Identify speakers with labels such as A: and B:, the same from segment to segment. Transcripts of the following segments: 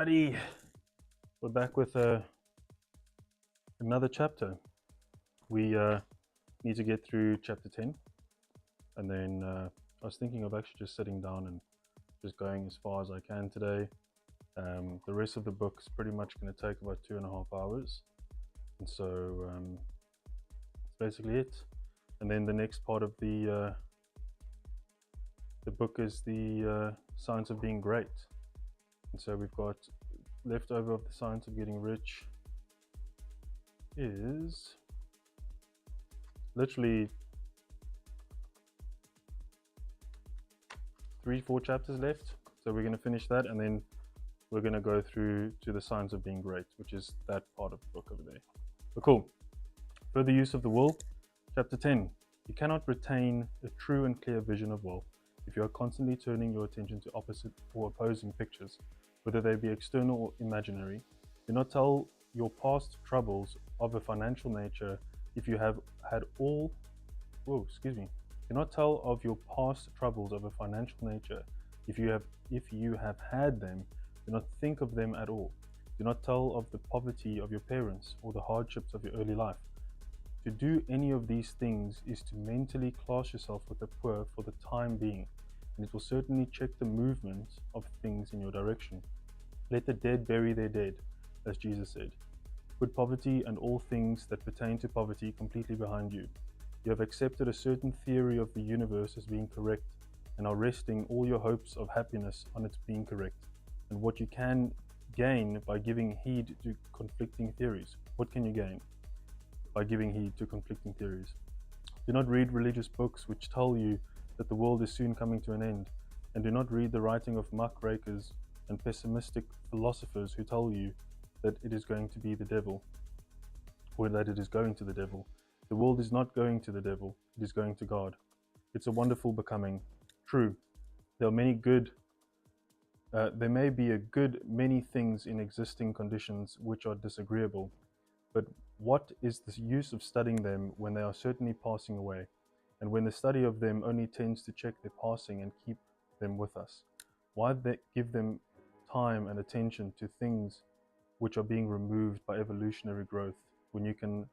A: everybody. We're back with another chapter. We need to get through chapter 10, and then I was thinking of actually just sitting down and just going as far as I can today. The rest of the book is pretty much going to take about 2.5 hours, and so that's basically it. And then the next part of the book is the science of being great. And so we've got leftover of the science of getting rich is literally 3-4 chapters left. So we're going to finish that, and then we're going to go through to the science of being great, which is that part of the book over there. But cool. Further use of the will. Chapter 10. You cannot retain a true and clear vision of will if you are constantly turning your attention to opposite or opposing pictures, whether they be external or imaginary. Do not tell your past troubles of a financial nature if you have had all. Do not tell of your past troubles of a financial nature if you have had them. Do not think of them at all. Do not tell of the poverty of your parents or the hardships of your early life. To do any of these things is to mentally class yourself with the poor for the time being, and it will certainly check the movement of things in your direction. Let the dead bury their dead, as Jesus said. Put poverty and all things that pertain to poverty completely behind you. You have accepted a certain theory of the universe as being correct, and are resting all your hopes of happiness on its being correct, and what you can gain by giving heed to conflicting theories. What can you gain by giving heed to conflicting theories? Do not read religious books which tell you that the world is soon coming to an end, and do not read the writing of muckrakers and pessimistic philosophers who tell you that it is going to be the devil, or that it is going to the devil. The world is not going to the devil, it is going to God. It's a wonderful becoming. True, there may be a good many things in existing conditions which are disagreeable, but what is the use of studying them when they are certainly passing away, and when the study of them only tends to check their passing and keep them with us? Why give them time and attention to things which are being removed by evolutionary growth, when you can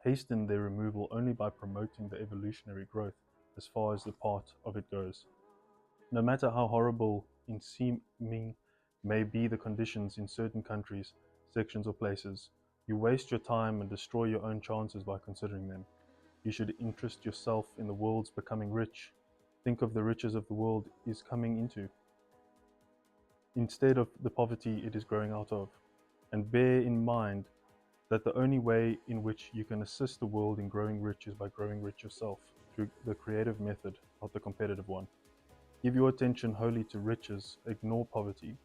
A: hasten their removal only by promoting the evolutionary growth as far as the part of it goes? No matter how horrible in seeming may be the conditions in certain countries, sections, or places, you waste your time and destroy your own chances by considering them. You should interest yourself in the world's becoming rich. Think of the riches of the world is coming into, instead of the poverty it is growing out of, and bear in mind that the only way in which you can assist the world in growing rich is by growing rich yourself, through the creative method, not the competitive one. Give your attention wholly to riches, ignore poverty.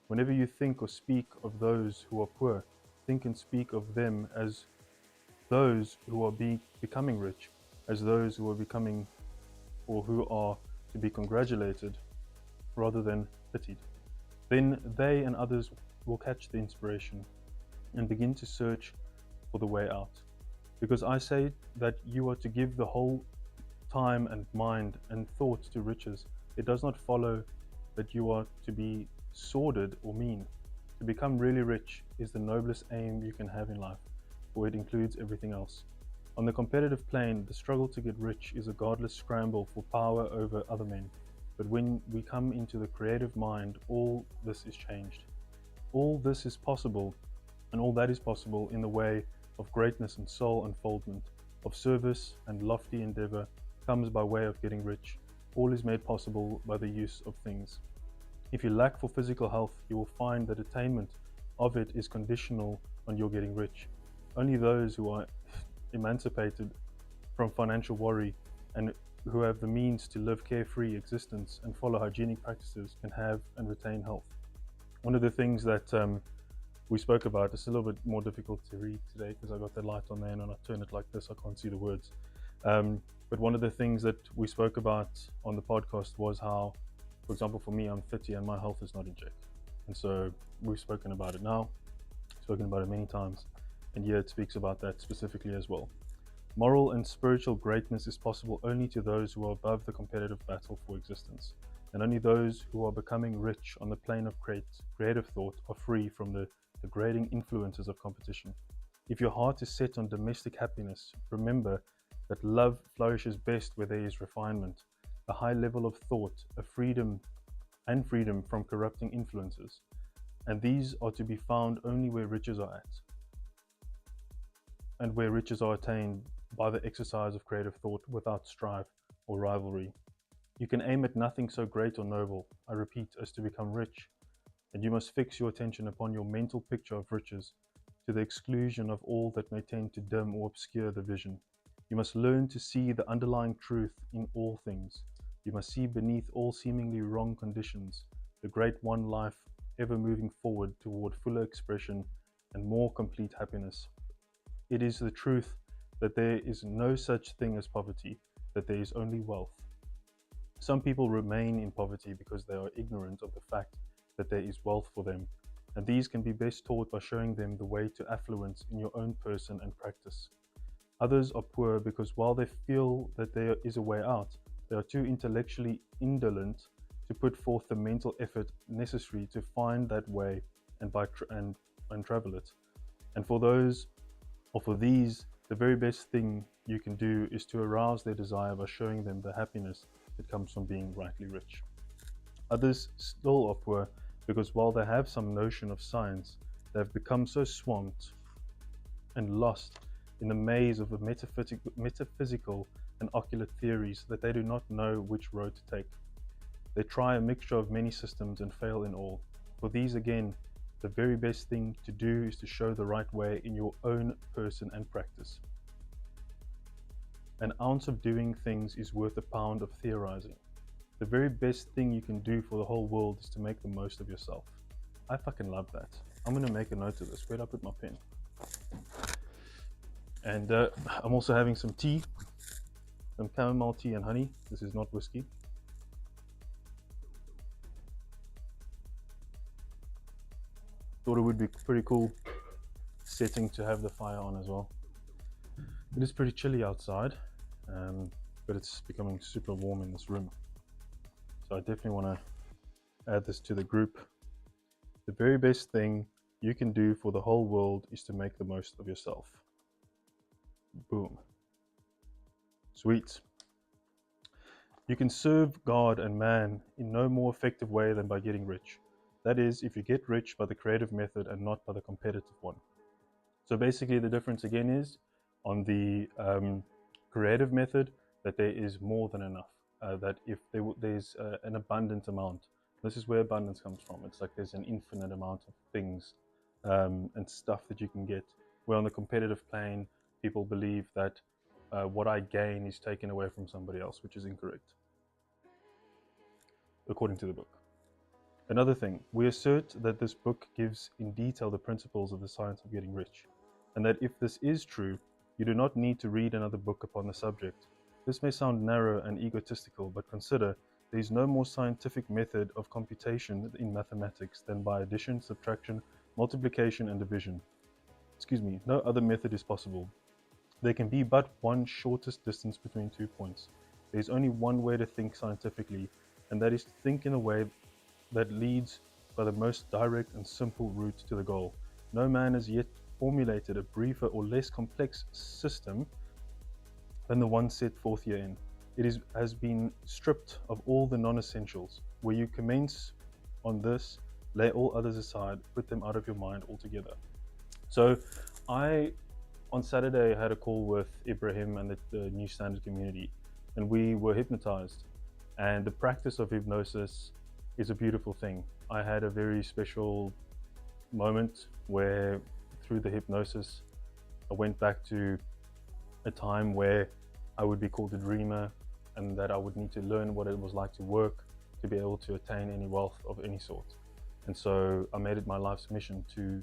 A: Whenever you think or speak of those who are poor, think and speak of them as those who are becoming rich, as those who are becoming or who are to be congratulated rather than pitied. Then they and others will catch the inspiration and begin to search for the way out. Because I say that you are to give the whole time and mind and thought to riches, it does not follow that you are to be sordid or mean. To become really rich is the noblest aim you can have in life, for it includes everything else. On the competitive plane, the struggle to get rich is a godless scramble for power over other men. But when we come into the creative mind, all this is changed. All this is possible, and all that is possible in the way of greatness and soul unfoldment, of service and lofty endeavor, comes by way of getting rich. All is made possible by the use of things. If you lack for physical health, you will find that attainment of it is conditional on your getting rich. Only those who are emancipated from financial worry and who have the means to live carefree existence and follow hygienic practices can have and retain health. One of the things that we spoke about, it's a little bit more difficult to read today because I got the light on there and when I turn it like this I can't see the words. But one of the things that we spoke about on the podcast was how, for example, for me, I'm 30 and my health is not in check. And so we've spoken about it now, spoken about it many times, and here it speaks about that specifically as well. Moral and spiritual greatness is possible only to those who are above the competitive battle for existence. and only those who are becoming rich on the plane of creative thought are free from the degrading influences of competition. If your heart is set on domestic happiness, remember that love flourishes best where there is refinement, a high level of thought, a freedom from corrupting influences, and these are to be found only where riches are at, and where riches are attained by the exercise of creative thought without strife or rivalry. You can aim at nothing so great or noble, I repeat, as to become rich, and you must fix your attention upon your mental picture of riches, to the exclusion of all that may tend to dim or obscure the vision. You must learn to see the underlying truth in all things. You must see beneath all seemingly wrong conditions the great one life ever moving forward toward fuller expression and more complete happiness. It is the truth that there is no such thing as poverty, that there is only wealth. Some people remain in poverty because they are ignorant of the fact that there is wealth for them, and these can be best taught by showing them the way to affluence in your own person and practice. Others are poor because while they feel that there is a way out, they are too intellectually indolent to put forth the mental effort necessary to find that way and travel it. And for these, the very best thing you can do is to arouse their desire by showing them the happiness that comes from being rightly rich. Others still are poor because while they have some notion of science, they have become so swamped and lost in the maze of the metaphysical and ocular theories that they do not know which road to take. They try a mixture of many systems and fail in all. For these again, the very best thing to do is to show the right way in your own person and practice. An ounce of doing things is worth a pound of theorizing. The very best thing you can do for the whole world is to make the most of yourself. I fucking love that. I'm gonna make a note of this. Where'd I put my pen? And I'm also having some tea, some chamomile tea and honey. This is not whiskey. Thought it would be pretty cool setting to have the fire on as well. It is pretty chilly outside, but it's becoming super warm in this room. So I definitely want to add this to the group. The very best thing you can do for the whole world is to make the most of yourself. Boom. Sweet. You can serve God and man in no more effective way than by getting rich. That is, if you get rich by the creative method and not by the competitive one. So basically the difference again is on the creative method that there is more than enough. That if there's an abundant amount, this is where abundance comes from. It's like there's an infinite amount of things and stuff that you can get. Where on the competitive plane, people believe that what I gain is taken away from somebody else, which is incorrect, according to the book. Another thing, we assert that this book gives in detail the principles of the science of getting rich, and that if this is true, you do not need to read another book upon the subject. This may sound narrow and egotistical, but consider there is no more scientific method of computation in mathematics than by addition, subtraction, multiplication, and division. No other method is possible. There can be but one shortest distance between 2 points. There is only one way to think scientifically, and that is to think in a way that leads by the most direct and simple route to the goal. No man has yet formulated a briefer or less complex system than the one set forth herein. It has been stripped of all the non-essentials. Where you commence on this, lay all others aside, put them out of your mind altogether. So on Saturday, I had a call with Ibrahim and the New Standard community, and we were hypnotized. And the practice of hypnosis is a beautiful thing. I had a very special moment where through the hypnosis, I went back to a time where I would be called a dreamer and that I would need to learn what it was like to work to be able to attain any wealth of any sort. And so I made it my life's mission to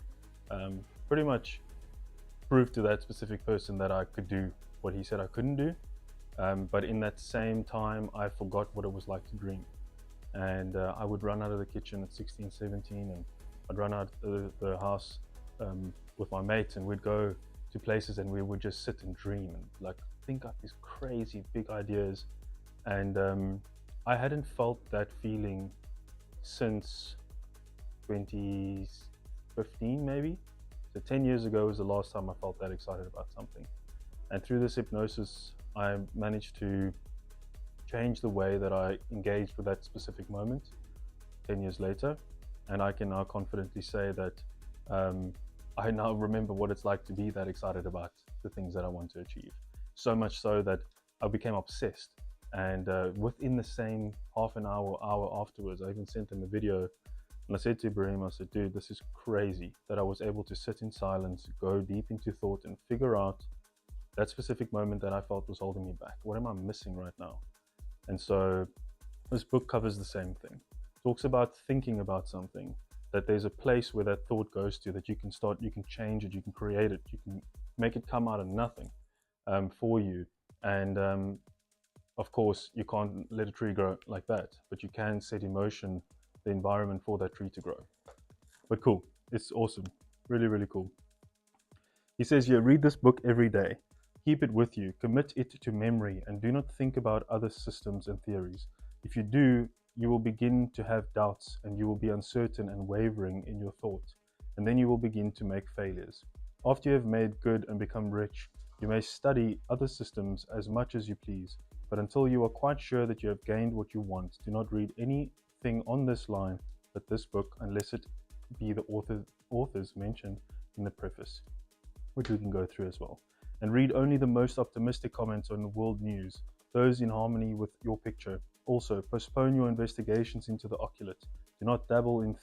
A: pretty much prove to that specific person that I could do what he said I couldn't do. But in that same time, I forgot what it was like to dream. And I would run out of the kitchen at 16, 17, and I'd run out of the house with my mates, and we'd go to places and we would just sit and dream and like think up these crazy big ideas. And I hadn't felt that feeling since 2015 maybe. So 10 years ago was the last time I felt that excited about something. And through this hypnosis, I managed to change the way that I engaged with that specific moment 10 years later. And I can now confidently say that I now remember what it's like to be that excited about the things that I want to achieve. So much so that I became obsessed. And within the same half an hour afterwards, I even sent him a video. And I said to Ibrahim, I said, dude, this is crazy that I was able to sit in silence, go deep into thought, and figure out that specific moment that I felt was holding me back. What am I missing right now? And so this book covers the same thing. It talks about thinking about something, that there's a place where that thought goes to, that you can start, you can change it, you can create it, you can make it come out of nothing for you. And of course, you can't let a tree grow like that, but you can set in motion the environment for that tree to grow. But cool, it's awesome, really, really cool. He says here, read this book every day. Keep it with you, commit it to memory, and do not think about other systems and theories. If you do, you will begin to have doubts and you will be uncertain and wavering in your thoughts, and then you will begin to make failures. After you have made good and become rich, you may study other systems as much as you please, but until you are quite sure that you have gained what you want, do not read anything on this line but this book unless it be the authors mentioned in the preface, which we can go through as well. And read only the most optimistic comments on world news, those in harmony with your picture. Also, postpone your investigations into the occult. Do not dabble in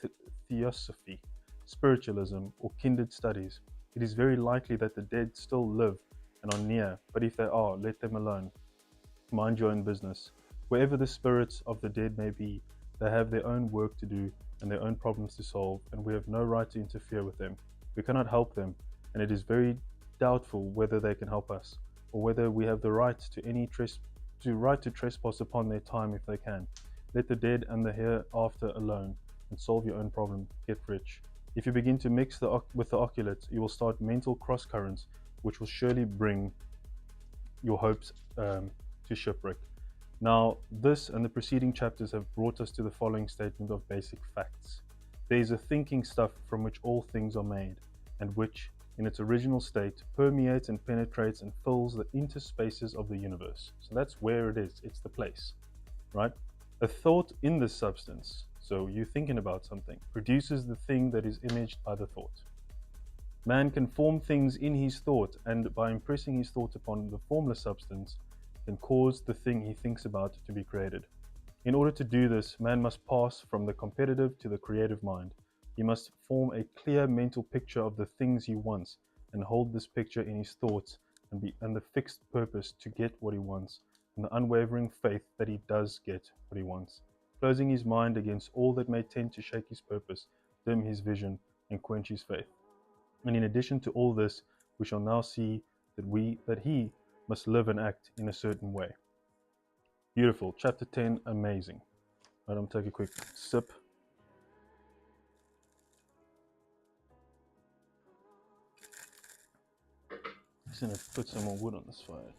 A: theosophy, spiritualism, or kindred studies. It is very likely that the dead still live and are near, but if they are, let them alone. Mind your own business. Wherever the spirits of the dead may be, they have their own work to do and their own problems to solve, and we have no right to interfere with them. We cannot help them, and it is very doubtful whether they can help us, or whether we have the right to trespass upon their time if they can. Let the dead and the hereafter alone, and solve your own problem. Get rich. If you begin to mix with the occult, you will start mental cross currents, which will surely bring your hopes to shipwreck. Now, this and the preceding chapters have brought us to the following statement of basic facts. There is a thinking stuff from which all things are made, and which, in its original state, permeates and penetrates and fills the interspaces of the universe. So that's where it is, it's the place, right? A thought in this substance, so you thinking about something, produces the thing that is imaged by the thought. Man can form things in his thought, and by impressing his thought upon the formless substance, can cause the thing he thinks about to be created. In order to do this, man must pass from the competitive to the creative mind. He must form a clear mental picture of the things he wants and hold this picture in his thoughts and the fixed purpose to get what he wants and the unwavering faith that he does get what he wants, closing his mind against all that may tend to shake his purpose, dim his vision, and quench his faith. And in addition to all this, we shall now see that he must live and act in a certain way. Beautiful. Chapter 10, amazing. Right, I'm going to take a quick sip. Just going to put some more wood on this fire.